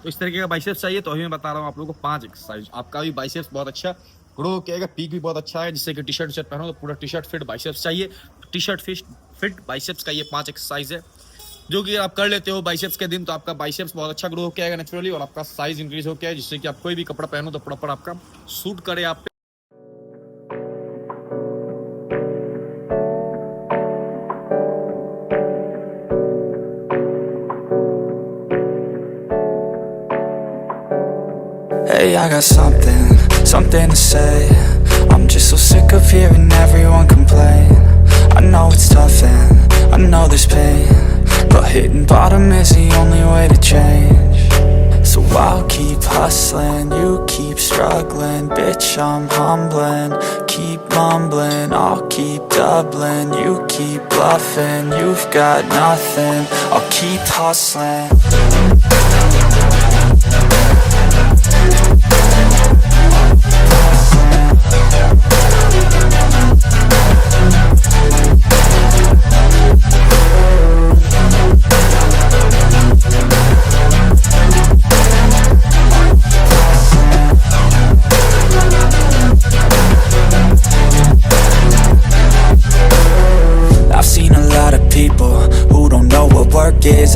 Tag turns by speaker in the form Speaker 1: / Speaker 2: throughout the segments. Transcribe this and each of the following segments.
Speaker 1: तो इस तरीके का बाइसेप्स चाहिए तो अभी मैं बता रहा हूँ आप लोगों को 5 एक्सरसाइज। आपका भी बाइसेप्स बहुत अच्छा ग्रो किया, पीक भी बहुत अच्छा है, जिससे कि टी शर्ट पहनो तो पूरा टी शर्ट फिट बाइसेप्स चाहिए। टी शर्ट फिट बाइसेप्स का ये 5 एक्सरसाइज है, जो कि आप कर लेते हो बाइसेप्स के दिन, तो आपका बाइसेप्स बहुत अच्छा ग्रो हो आएगा नेचुरली, और आपका साइज इंक्रीज हो गया है, जिससे कि आप कोई भी कपड़ा पहनो तो प्रॉपर आपका सूट करे आप पे।
Speaker 2: Hey, I got something to say. I'm just so sick of hearing everyone complain. I know it's tough and I know there's pain, but hitting bottom is the only way to change. So I'll keep hustling, you keep struggling. Bitch, I'm humbling, keep mumbling. I'll keep doubling, you keep bluffing. You've got nothing, I'll keep hustling.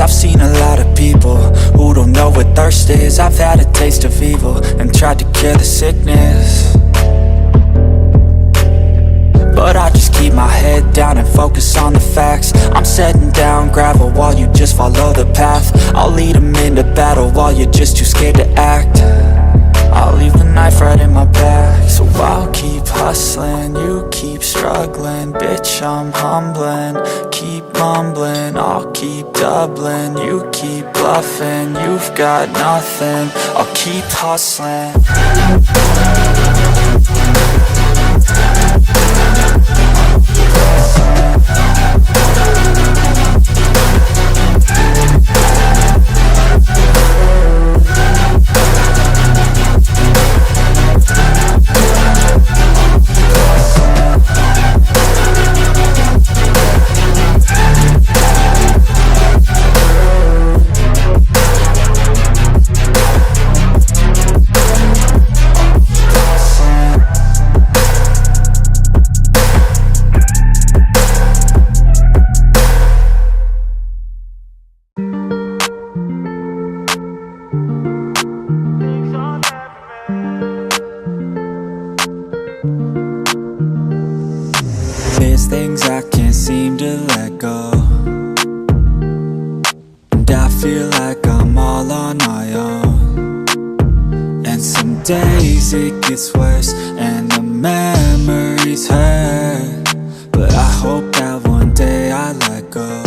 Speaker 2: I've seen a lot of people who don't know what thirst is. I've had a taste of evil and tried to cure the sickness, but I just keep my head down and focus on the facts. I'm setting down gravel while you just follow the path. I'll lead them into battle while you're just too scared to act. I'll leave the knife right in my back. So I'll keep hustling, you keep struggling. Bitch, I'm humbling, keep mumbling. I'll keep doubling, you keep bluffing. You've got nothing, I'll keep hustling. There's things I can't seem to let go, and I feel like I'm all on my own. And some days it gets worse and the memories hurt, but I hope that one day I let go.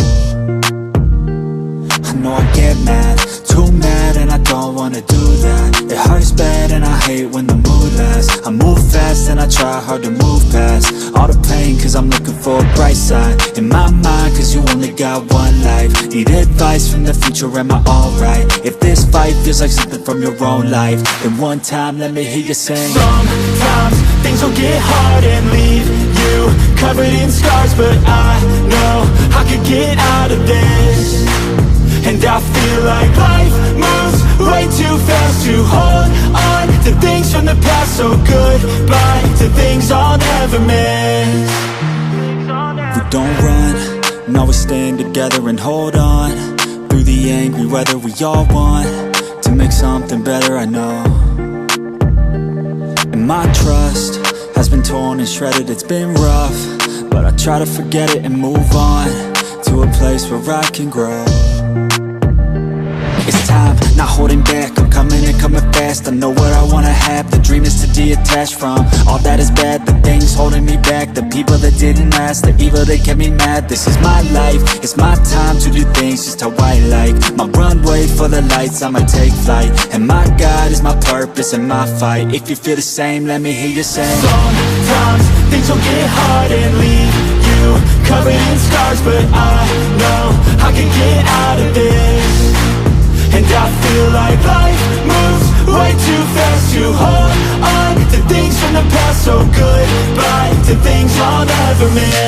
Speaker 2: I know I get mad, too mad, and I don't wanna do that. It hurts bad and I hate when the mood lasts. I move fast and I try hard to move past all the pain, cause I'm looking for a bright side in my mind, cause you only got one life. Need advice from the future, am I alright? If this fight feels like something from your own life, then one time let me hear you sing.
Speaker 3: Sometimes things will get hard and leave you covered in scars, but I know I could get out of this. And I feel like life moves way too fast to hold on to things from the past. So goodbye to things I'll never miss.
Speaker 2: We don't run, no, we stand together and hold on through the angry weather. We all want to make something better, I know. And my trust has been torn and shredded, it's been rough, but I try to forget it and move on to a place where I can grow. It's time, not holding back, I'm coming and coming fast. I know what I wanna have, the dream is to detach from all that is bad, the things holding me back, the people that didn't last, the evil that kept me mad. This is my life, it's my time to do things just how I like. My runway for the lights, I'ma take flight, and my God is my purpose and my fight. If you feel the same, let me hear you say.
Speaker 3: Sometimes things will get hard and leave you covered in scars, but I know I can get out of this. And I feel like life moves way too fast to hold on to things from the past. So goodbye to things I'll never miss.